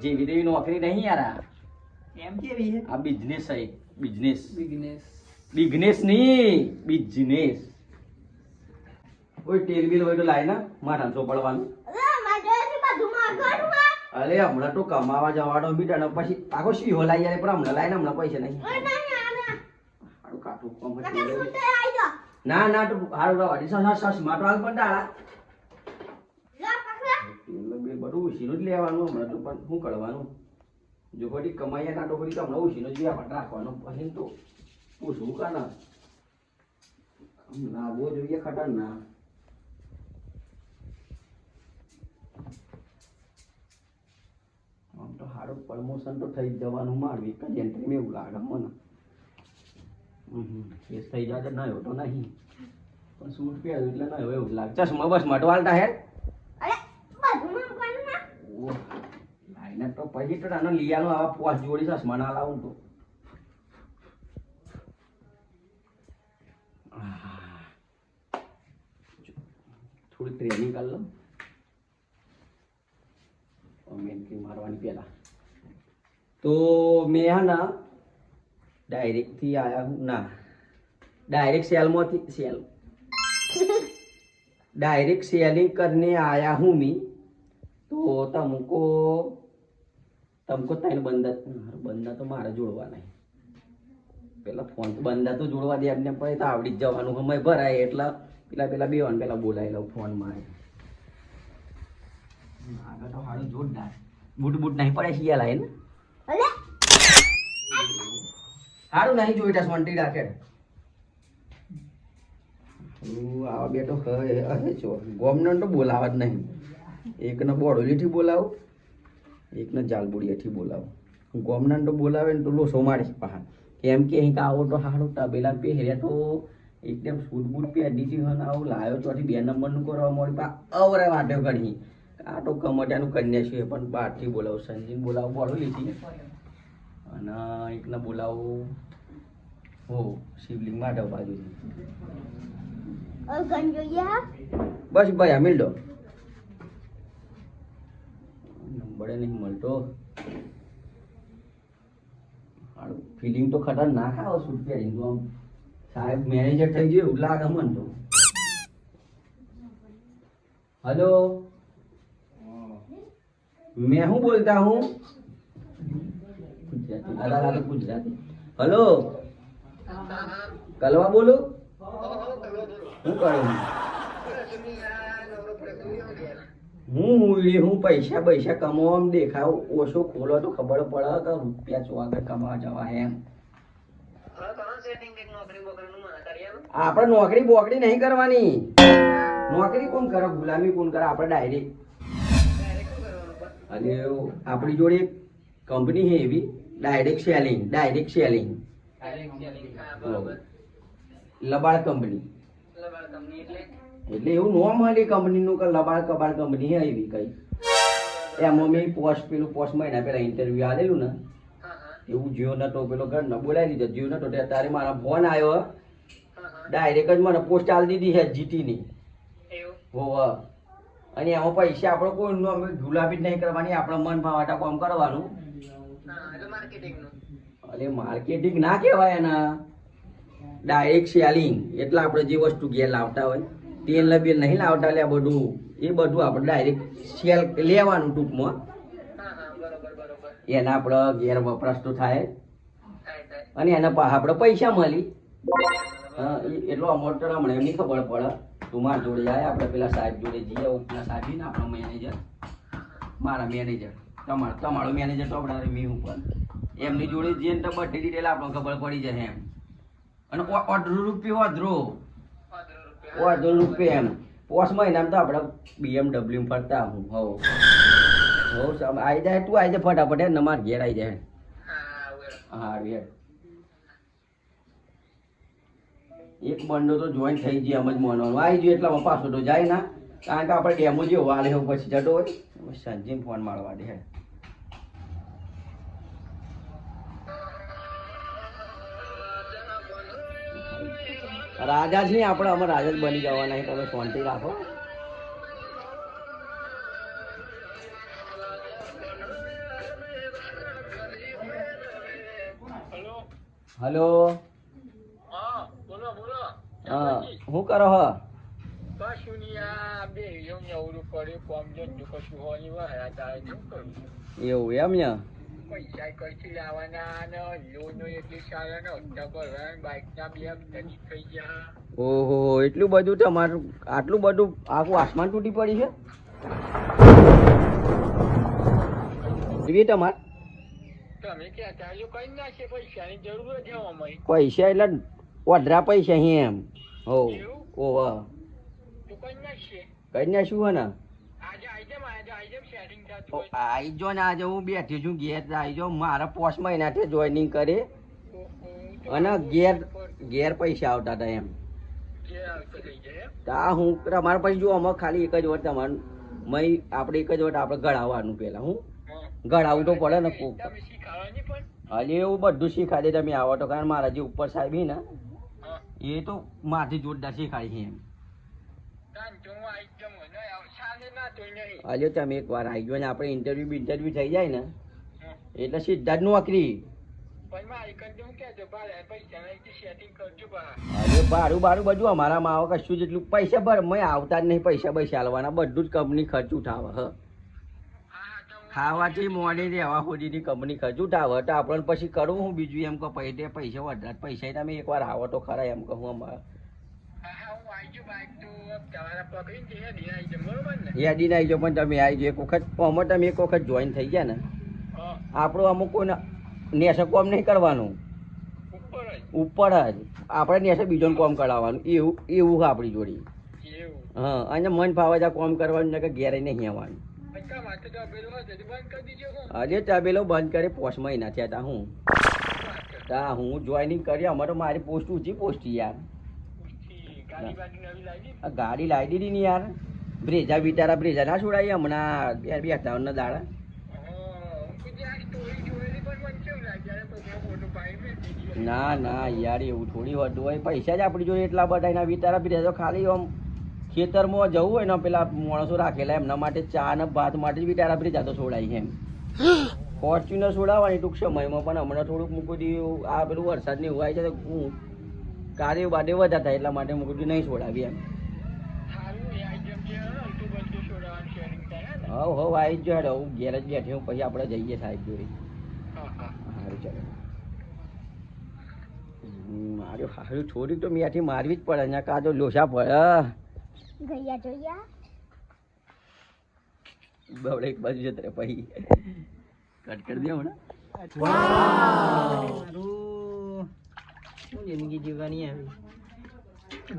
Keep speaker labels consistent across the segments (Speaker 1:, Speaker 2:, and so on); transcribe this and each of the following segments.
Speaker 1: જેવી તેવી નોકરી નહીં યાર આ.
Speaker 2: એમ કેવી હે?
Speaker 1: આ બિઝનેસ છે બિઝનેસ.
Speaker 2: બિઝનેસ.
Speaker 1: બિઝનેસ નહીં બિઝનેસ. કોઈ ટેલ બિલ હોય તો લાય ને મારા ચોપડવાનું. અરે હમણાં તો કમાવા જવાનો બી તને પછી આખો શી હોલાઈ યાર પણ હમણાં લાય ને હમણાં પૈસા નહીં. હારું કાઠું કોમ હતું. ના ના તો હારું રાવા સસ માટો હાલ પણ ડાળા. એટલે બે બધું ઉછીનું જ લેવાનું હમણાં તો પણ શું કરવાનું જો બધી કમાઈ ના તો બધી તો હમણાં ઉછીનું જ વ્યાપાર રાખવાનું પછી તો પૂછવું કા ના લાવવો જોઈએ ખતરનાક. આમ તો સારું પ્રમોશન તો થઈ જ જવાનું મારું એક જ એન્ટ્રી એવું લાગે મને. કેસ થઈ જાય ના એવો તો નહીં પણ સૂટ પહેર્યું એટલે ના એવું લાગે. ચશ્મા બસ માટો હાલતા હે લાઈને તો પછી તો આનો લીયાનો આવા પોસ જોડી ચશ્મા ના લાવું તો થોડી ટ્રેનિંગ કરી લો એન્ટ્રી મારવાની પહેલા તો મેં હા ના ડાયરેક્ટથી આવ્યા હું ના डायरेक्ट सेल डायरेक्ट सेलिंग करने आया हूँ मैं तो तुमको तैन बंदा तो मारा जोड़वा नहीं पेला फोन बंदा तो जोड़वा दे अपने पर तो आवड़ी जवानु हम भराय एटला पेला पेला बेवान पेला बोलाय लो फोन मारे आगे तो हाड़ो जोरदार बूट बूट नहीं पड़े सिया लाइन हाड़ो नहीं जोईटा सोंटी राखे આવા બેઠો હે છો ગોમનો તો બોલાવા જ નહીં એકને બોડોલીથી બોલાવો એકને જાલબુડિયાથી બોલાવો ગોમના તો બોલાવે ને તો લોસો મારે પહાડ કેમ કે અહીં આવો તો હાડો તબેલા પહેર્યા તો એકદમ સૂટ બૂટ પહેરી હતી હન આવું લાયો ચોથી 2 નંબરનું કરવા મળી પા અવરે વાટો ઘણી આ તો કમટિયાનું કન્યા છે પણ બહારથી બોલાવો સંજીન બોલાવો બોડોલીથી અને એકને બોલાવો હો શિવલિંગ માટે બાજુથી
Speaker 3: और गन જોઈએ
Speaker 1: बस भाई मिल दो नंबर नहीं मिलतो फीलिंग तो खतरनाक है सूट पे तो हम साहब मैनेजर થઈ ગયો એવું લાગે મન તો हेलो मैं हूं बोलता हूं गुजराती गुजराती हेलो कलवा बोलो હું કરું હું પૈસા પૈસા કમાવામાં દેખાવ ઓછો ખોલો તો ખબર પડે કે રૂપિયા ચો આગળ કમાવા જવા એમ આપણે નોકરી બોકરી નહીં કરવાની નોકરી કોણ કરે ગુલામી કોણ કરે આપણે ડાયરેક્ટ અને આપણી જોડે કંપની છે એવી ડાયરેક્ટ સેલિંગ લબાડ કંપની એટલે એવું નો મળી કંપનીનું કે લબાડ કબાડ કંપની હે એવી કઈ એમાં મેં પેલું પોસ્ટ મહિના પેલા ઇન્ટરવ્યુ આલેલું ને એવું જીઓ નતો પેલો ઘર ને બોલાવી દીધો જીઓ નતો ત્યારે મારા ફોન આવ્યો ડાયરેક્ટ જ મને પોસ્ટ આલી દીધી છે જીટી ની હોવા અને એમાં પૈસા આપણે કોઈ અમે ગુલાબી જ નહીં કરવાની આપણે મન ભાવાટા કામ કરવાનું અરે માર્કેટિંગ ના કહેવાય એના ડાયરેક્ટ સેલિંગ એટલે આપણે જે વસ્તુ ઘેર લાવતા હોય તેલ ને બેલ નહીં લાવતા લે બધું એ બધું આપણે ડાયરેક્ટ સેલ લેવાનું ટૂંકમાં એના આપણે ઘેર વપરાશ તો થાય અને એના આપણે પૈસા મળી એટલો અમાઉન્ટ તો હમણાં એમની ખબર પડે તું મારા જોડે જાય આપણે પેલા સાહેબ જોડે જઈએ પેલા સાહેબ ને આપણો મેનેજર મારા મેનેજર તમારો મેનેજર તો આપણે મેં ઉપર એમની જોડે જઈએ તો બધી ડિટેલ આપણને ખબર પડી જાય એમ અને અઢળો રૂપિયા એમ પોસ મહિનામાં તો આપણે BMW ફરતા હું હો આવી જાય તું આવી જાય ફટાફટ ને માર ઘેર આવી જાય હા એક બંડો તો જોઈન થઈ જાય એમ જ માનવાનું આવી ગયો એટલામાં પાછો તો જાય ના કારણ કે આપણે ડેમો જેવો વાલે એવું પછી જતો હોય સંજીને ફોન મારવા દે રાજા જ નહીં આપણે અમે રાજા જ બની જવાના તમે શાંતિ રાખો હલો.
Speaker 2: હા બોલો બોલો
Speaker 1: હા શું કરો હ?
Speaker 2: કશું નહીં આ બે નવરું પડ્યું કોમ જતું કશું હોય નહીં વાયા તારે શું કરું
Speaker 1: એવું એમ ને?
Speaker 2: પૈસા કઈથી લાવવાના ને લોનો એટલી સારા ને હપ્તા ભરવાના બાઇક ના બે હપ્તા થઈ ગયા
Speaker 1: ઓહો એટલું બધું તમારું આટલું બધું આખું આસમાન તૂટી પડી છે એવી તમાર
Speaker 2: તમે ક્યાં ચાલ્યું કઈ નાખે પૈસાની જરૂર જ અમારી
Speaker 1: પૈસા એટલે ઓઢરા પૈસા અહીં એમ હો ઓહ
Speaker 2: તું કઈ નાખશે
Speaker 1: કઈ ને શું હે ને
Speaker 2: આજે આજે સેટિંગ થતું હોય
Speaker 1: આઈ જો ને આજે હું બેઠી છું ઘેર આઈ જો મારા 5 મહિનાથી જોઈનિંગ કરી અને ઘેર પૈસા આવતા હતા એમ
Speaker 2: જે આવતો થઈ જાય
Speaker 1: તા હું તમારે પછી જો અમે ખાલી એક જ વાર તમારે આપણે એક જ વાર આપણે ગળાવવાનું પેલા હું ગળાવું તો પડે ને કોક
Speaker 2: તમે શીખાવાની પણ
Speaker 1: હજી એવું બધું શીખાડે તમે આવો તો કારણ મારા જે ઉપર સાહેબ ને
Speaker 2: હા
Speaker 1: એ તો મારથી જોરદાર શીખાડી છે એમ
Speaker 2: તાન જો હું આઈ જમ ને સાલે ના તો નહીં
Speaker 1: હજુ તમે એક વાર આવી ગયો ને આપણે ઇન્ટરવ્યુ થઈ જાય ને
Speaker 2: હા.
Speaker 1: એટલે સીધા જ નોકરી
Speaker 2: પણ મારી કંઈ હું કહેતો ભાડે પૈસા નહીં સેટિંગ કરજો બા
Speaker 1: અરે બારું બધું અમારામાં આવે કશું જેટલું પૈસા ભર મેં આવતા જ નહીં પૈસા હાલવાના બધું જ કંપની ખર્ચ ઉઠાવે હ ખાવાથી મોડી રહેવા સુધીની કંપની ખર્ચ ઉઠાવે તો આપણને પછી કરવું હું બીજું એમ કે પૈસા વધારે પૈસા તમે એકવાર આવો તો ખરા એમ કહું અમારે યાદી ના આવી જાઓ પણ તમે આવી જાઓ એક વખત આમાં તમે એક વખત જોઈન થઈ ગયા ને આપણું અમુક કોઈ નેસે કોમ નહીં કરવાનું ઉપર જ આપણે નેસે બીજોને કોમ કરાવવાનું એવું એવું છે આપણી જોડી હા અને મન ફાવે ત્યાં કોમ કરવાનું ને કે ઘેરે નહીં આવવાનું અરે તબેલો બંધ કરે 5 મહિના થયા તા હું હું જોઈનિંગ કરી અમારે તો મારી પોસ્ટ ઊંચી પોસ્ટ યાર ગાડી લાવી દીધી ને યાર બ્રેજા ના છોડાય હમણાં બેઠા ના દાડા ના યાર એવું થોડી હોતું હોય પૈસા જ આપણી જોડે એટલા બધા એના વિચારા બ્રેજો ખાલી આમ ખેતરમાં જવું હોય ને પેલા માણસો રાખેલા એમના માટે ચા ને ભાત માટે જ વિચારા બ્રેજા તો છોડાય એમ ફોર્ચ્યુનર છોડાવવાની ટૂંક સમયમાં પણ હમણાં થોડુંક મૂકું દીધું આ પેલું વરસાદની હોય છે તો હું કાર્ય બાદે વધારે થાય એટલા માટે મૂકું દીધું નહીં છોડાવી એમ હવ આવી જ જાય હું ઘેર જ બેઠી હું પછી આપણે જઈએ સાહેબ જોડે સારું ચાલો હારું છોરી તો મીઠી મારવી જ પડે ને કાજો લોસા પડે
Speaker 3: ગયા જોયા
Speaker 1: બવડે એક બાજુ જતા પછી કટ કરી દે હમણાં
Speaker 4: શું જિંદગી જીવવાની આવી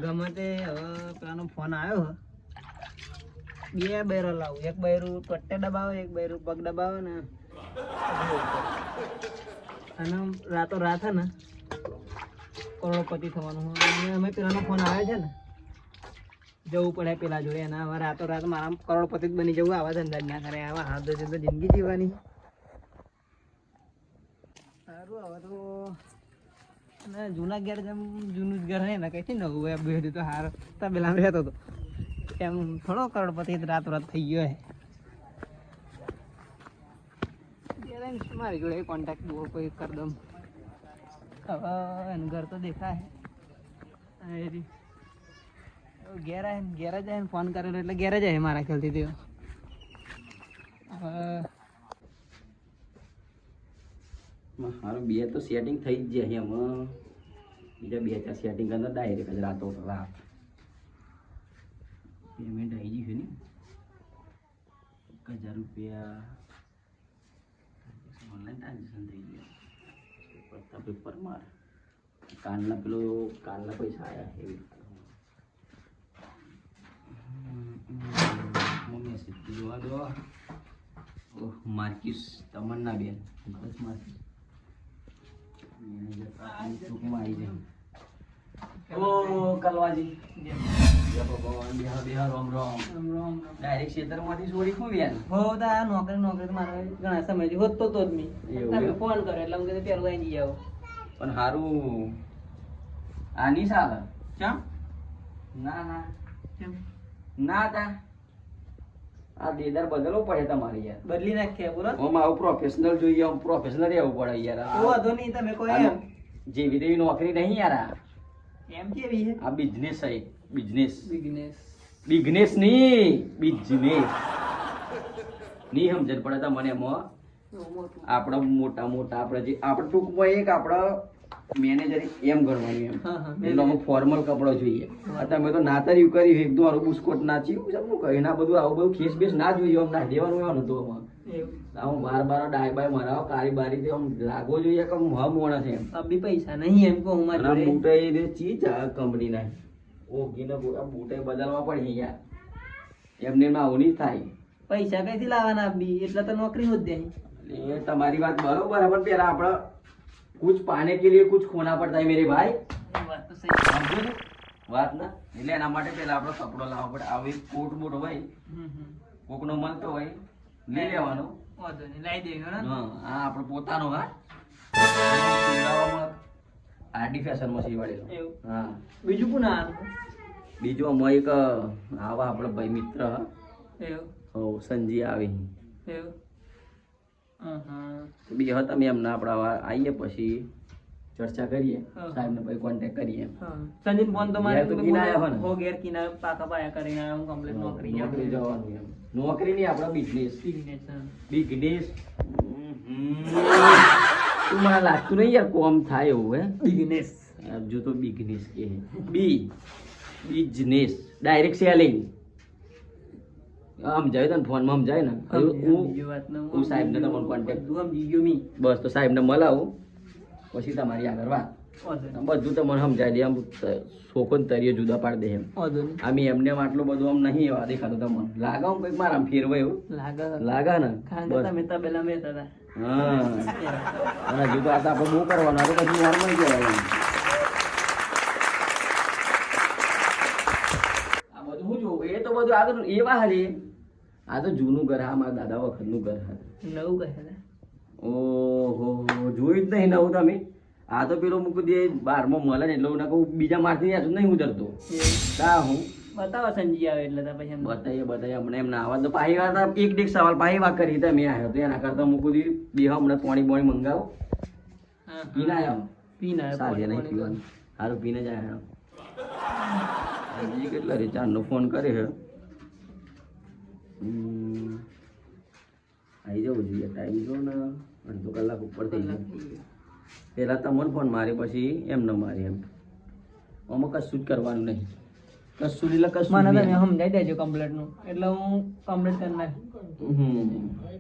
Speaker 4: ગમે તે હવે પેલાનો ફોન આવ્યો બે બૈરો લાવું એક બૈરું પટ્ટે દબાવે એક બૈરું પગ દબાવે ને અને રાતો રાત હે ને કરોડપતિ થવાનું અને અમે પેલાનો ફોન આવે છે ને જવું પડે પેલા જોડે અને હવે રાતો રાત મારા કરોડપતિ જ બની જવું આવા ધંધા ના કરે આવા હાથ ધોઈને તો જિંદગી જીવવાની સારું હવે તો અને જૂના ઘેર જેમ જૂનું જ ઘર હે ને કઈ નવું એમ બેઠું તો હાર તબેલામાં રહેતો હતો એમ થોડો કરોડપતિ રાત રાત થઈ ગયો હે મારી જોડે કોન્ટેક્ટ બહુ કોઈ કરી દઉં હવે એનું ઘર તો દેખાય ઘેર આવે ઘેર જ આવે ફોન કરેલો એટલે ઘેર જ આવે મારા ખ્યાલથી તેઓ
Speaker 1: મારું બે તો સેટિંગ થઈ જ જાય એમાં બીજા 2-4 સેટિંગ કરતા ડાયરેક્ટ જ રાત પેમેન્ટ આવી ગયું છે ને 1000 રૂપિયા ઓનલાઈન ટ્રાન્ઝેક્શન થઈ ગયા પેપર માર કાલના પૈસા આવ્યા એવી મેસેજ જોવા દો માર્કિસ તમન્ના બેન બસ માર્કિસ ટૂંકમાં આવી જાય ઓ કલવાજી ડાયરેક્ટ ખેતરમાંથી છોડી ખૂબ યાર
Speaker 4: હો તો આ નોકરી મારે ઘણા સમયથી હોતો તો જ નહીં તમે ફોન કર્યો એટલે હું કીધું પેલું આવી જાવ
Speaker 1: પણ સારું આની સાલે ચમ ના તા આ દેદાર બદલવો પડે તમારે યાર
Speaker 4: બદલી નાખ્યા પૂરો
Speaker 1: આવું પ્રોફેશનલ જોઈએ પ્રોફેશનલ રહેવું પડે યાર
Speaker 4: તો વાંધો નહીં તમે કોઈ એમ
Speaker 1: જેવી તેવી નોકરી નહીં યાર આ.
Speaker 4: એમ કેવી છે
Speaker 1: આ બિઝનેસ છે બિઝનેસ.
Speaker 4: બિઝનેસ
Speaker 1: બિઝનેસ નહીં બિઝનેસ નહીં સમજણ પડે તો મને એમાં આપણે મોટા મોટા આપણે જે આપણે ટૂંકમાં એક આપણે મેનેજર એમ ગણવાનું એમ
Speaker 4: હા, હા,
Speaker 1: એટલે અમુક ફોર્મલ કપડો જોઈએ તમે તો નાતર્યું કર્યું એક દોરું બુસ્કોટ નાચ્યું શું કહ્યું ના બધું આવું બધું ખેસ બેસ ના જોઈએ આમ ના દેવાનું એવાનું હતું આમાં
Speaker 4: એવું
Speaker 1: આમ બાર ડાય બાય મરાવો કારી બારી તે આમ લાગવો જોઈએ કે હ મોણા છે એમ
Speaker 4: અબી પૈસા નહીં એમ કહું મારી
Speaker 1: અને
Speaker 4: જોડે.
Speaker 1: બૂટે એ ચીજ આ કંપનીના ઓગીને બૂટે બદલવા પડે યાર એમને એમાં આવું નહીં થાય
Speaker 4: પૈસા કઈથી લાવવાના અબી એટલે તો નોકરી હોત દે
Speaker 1: ये तुम्हारी बात बरोबर है पर पेरा अपना कुछ पाने के लिए कुछ खोना पड़ता है मेरे भाई
Speaker 4: વાત તો સહી
Speaker 1: समझो ने વાત ના એટલે એના માટે પેલા આપણો કપડો લાવવો પડે આવી કોટ બૂટ હોય કોકનો મળતો હોય લઈ લેવાનો
Speaker 4: વાંધો નહીં લાવી દેજો ને
Speaker 1: હા આ આપણો પોતાનો હા આરડી ફેશન માં સીવાડેલો
Speaker 4: એવું
Speaker 1: હા
Speaker 4: બીજું કોણ આવવાનું
Speaker 1: બીજો અમે એક આવા આપણો ભાઈ મિત્ર હ
Speaker 4: એવું
Speaker 1: હો સંજી આવી
Speaker 4: એવું હા
Speaker 1: બી હતા તમે એમના આપણે આવીએ પછી ચર્ચા કરીએ
Speaker 4: હા.
Speaker 1: સાહેબને પછી કોન્ટેક્ટ કરીએ
Speaker 4: હા સંજીત ફોન તો મારે
Speaker 1: ઘેર તો કિનાયા હોય ને?
Speaker 4: હો ઘેર કિના પાકા પાયા કરીને આવ્યો હું કમ્પ્લીટ નોકરી
Speaker 1: નોકરી જવાનું એમ નોકરી નહીં આપણા બિઝનેસ
Speaker 4: બિઝનેસ
Speaker 1: બિઝનેસ તું મને લાગતું નહીં યાર કોમ થાય એવું હે
Speaker 4: બિઝનેસ
Speaker 1: જો તો બિઝનેસ કે બિઝનેસ ડાયરેક્ટ સેલિંગ સમજાય તને ફોનમાં સમજાય ને
Speaker 4: બીજી વાત ને
Speaker 1: હું સાહેબને તમારો કોન્ટેક્ટ
Speaker 4: બધું સમજી ગયો મી
Speaker 1: બસ તો સાહેબને મળાવું પછી તમારી આગળ વાત
Speaker 4: વાંધો નહીં
Speaker 1: બધું તમને સમજાય દે આમ શોકો ને તરીએ જુદા પાડી દે એમ
Speaker 4: વાંધો નહીં
Speaker 1: આમ એમને આમ આટલું બધું આમ નહીં એવા દેખાતું તમને લાગે આમ કંઈક મારા આમ ફેરવાય એવું
Speaker 4: લાગે
Speaker 1: લાગે ને
Speaker 4: કારણ કે
Speaker 1: બસ.
Speaker 4: તમે તબેલા મેં હતા
Speaker 1: હા અને હજુ તો આ તો આપણે બહુ કરવાનું આ તો પછી નોર્મલ કહેવાય એમ. આ બધું શું જોવું એ તો બધું આગળ એ હારી આ તો જૂનું ઘર આ મારા દાદા વખતનું ઘર હતું
Speaker 4: નવું કહે ને
Speaker 1: ઓહો જોયું જ નહીં નવું તમે આ તો પેલો મૂકી દે બારમાં મળે ને એટલે હું ના કહું બીજા મારથી નહીં ઉતરતો તા હું
Speaker 4: બતાવો સંજી આવે એટલે તો પછી એમ
Speaker 1: બતાવીએ હમણાં એમને આવા તો પાહી વાત એક એક સવાલ પાહી વાત કરી તમે આવ્યો તો એના કરતા મૂકું દીધું બે હમણાં પાણી બોણી મંગાવો
Speaker 4: હા,
Speaker 1: પીને આવ્યો
Speaker 4: પીને આવ્યો,
Speaker 1: સાંજે નહીં
Speaker 4: પાણી
Speaker 1: પીવાનું સારું પીને જ આવ્યો હજી કેટલા રિચાર્જનો ફોન કરે છે આવી જવું જોઈએ ટાઈમ જો ને અડધો કલાક ઉપર થઈ જાય પહેલાં તમને ફોન મારી પછી એમને મારી એમ આમાં કશું જ કરવાનું નહીં કશું એટલે કશું
Speaker 4: મને
Speaker 1: નહીં.
Speaker 4: તમે સમજાઈ દેજો કમ્પ્લીટ નું એટલે હું કમ્પ્લીટ કરી નાખું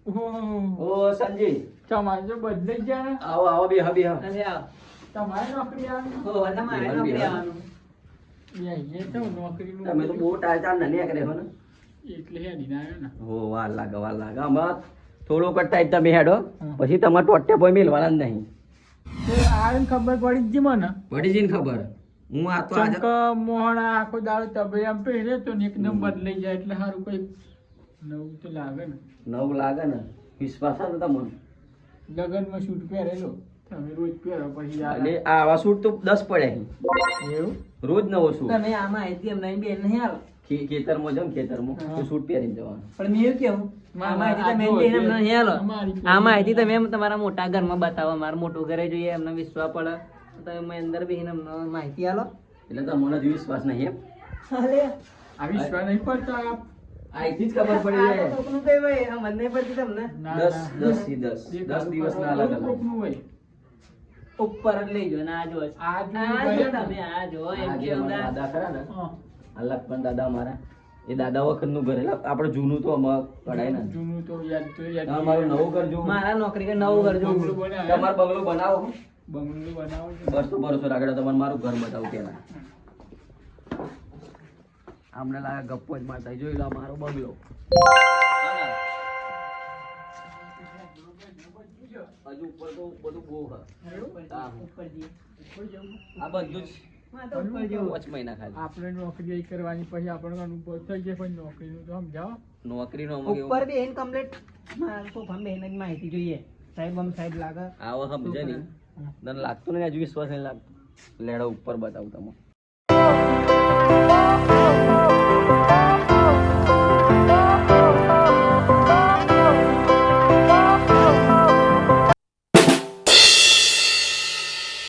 Speaker 1: ઓ સંજય
Speaker 2: તમારે બદલે જ જાય
Speaker 1: આવો આવો બે હા
Speaker 4: અરે આવો.
Speaker 2: તમારે નોકરી આવી
Speaker 4: હો, તમારે નોકરી આવવાનું.
Speaker 2: તો નોકરીનું
Speaker 1: તમે તો બહુ ટાચા ને નીકળે હો ને
Speaker 2: એટલે હેડીને આવ્યો ને
Speaker 1: હો વાર લાગે આમાં થોડોક જ ટાઈપ તમે હેડો પછી તમારે ટોટે કોઈ મેલવાના જ નહીં
Speaker 2: તે આવીને ખબર પડી જ મને
Speaker 1: પડી જઈને ખબર હું આ તો આજે
Speaker 2: ચંક મોહન આખો દાડો તબેલામાં પહેરે તો ને એકદમ બદલાઈ જાય એટલે સારું કઈ નવું તો લાગે ને
Speaker 1: નવું લાગે ને વિશ્વાસ આવે ને તમને
Speaker 2: લગનમાં શૂટ પહેરેલો તમે રોજ પહેરો પછી યાર
Speaker 1: એટલે આવા સૂટ તો 10 પડ્યા
Speaker 2: એવું
Speaker 1: રોજ નવો સૂટ
Speaker 4: તમે આમાં આઈથી એમને બેન નહીં આવો
Speaker 1: ખેતરમાં જાઉં ખેતરમાં તો સૂટ પહેરીને જવાનું
Speaker 4: પણ મેં એવું કેવું આમાં આઈથી તમે
Speaker 2: આ
Speaker 4: બેન
Speaker 2: જો,
Speaker 4: એમને નહીં આલો
Speaker 2: અમારી
Speaker 4: આમાં આઈથી તમે એમ તમારા મોટા ઘરમાં બતાવો મારું મોટું ઘરે જોઈએ એમને વિશ્વાસ પડે તો તમે અંદર બેહીને અમને માહિતી આલો
Speaker 1: એટલે તમને જ વિશ્વાસ નહીં એમ
Speaker 4: અરે
Speaker 2: આ વિશ્વાસ નહીં પડતો આ
Speaker 1: અહીંથી જ ખબર પડી જાય
Speaker 4: કોકનું કઈ હોય આ મને નહીં પડતી તમને
Speaker 2: ના,
Speaker 1: 10 થી 10 દિવસના અલગ અલગ
Speaker 2: કોકનું હોય
Speaker 4: ઉપર જ લઈ જાઓ ને આ જો
Speaker 2: આ જો
Speaker 4: આ જો
Speaker 2: ભલે ને.
Speaker 4: તમે આ જો એમ
Speaker 1: આ
Speaker 4: કે
Speaker 1: જે અમારા
Speaker 4: અંદર
Speaker 1: દાદા ખરા ને
Speaker 2: હા.
Speaker 1: આ લખપણ દાદા અમારા એ દાદા વખતનું ઘર એટલે આપણે જૂનું તો અમાર કઢાય ને
Speaker 2: જૂનું તો યાદ તો યાદ
Speaker 1: તમારું નવું ઘર જોવું
Speaker 4: મારા નોકરી કે નવું ઘર જોવું
Speaker 2: બંગલો બનાવે.
Speaker 1: તમારો બંગલો બનાવો
Speaker 2: બંગલો બનાવો છે.
Speaker 1: બસ તો ભરોસો રાખડે તમારે મારું ઘર બતાવું પેલા અમને લાગે ગપ્પો જ મારતા જોઈ લો મારો બંગલો હજુ ઉપર તો બધું બહુ હા
Speaker 4: ઉપર જઈએ
Speaker 1: આ બધું જ
Speaker 4: હા તો ઉપર જેવું
Speaker 1: 5 મહિના ખાલી
Speaker 2: આપણે નોકરી અહીં કરવાની પછી આપણને અનુભવ થઈ જાય પણ નોકરીનું તો સમજાવો
Speaker 1: નોકરીનો અમુક એવું
Speaker 4: ઉપર બેન કમ્પ્લીટ મારા સોફામાં બેન જ માહિતી જોઈએ સાહેબ સાહેબ લાગે
Speaker 1: આવો સમજે નહીં તને લાગતું નહીં હજુ વિશ્વાસ નહીં લાગતો લેડો ઉપર બતાવું તમે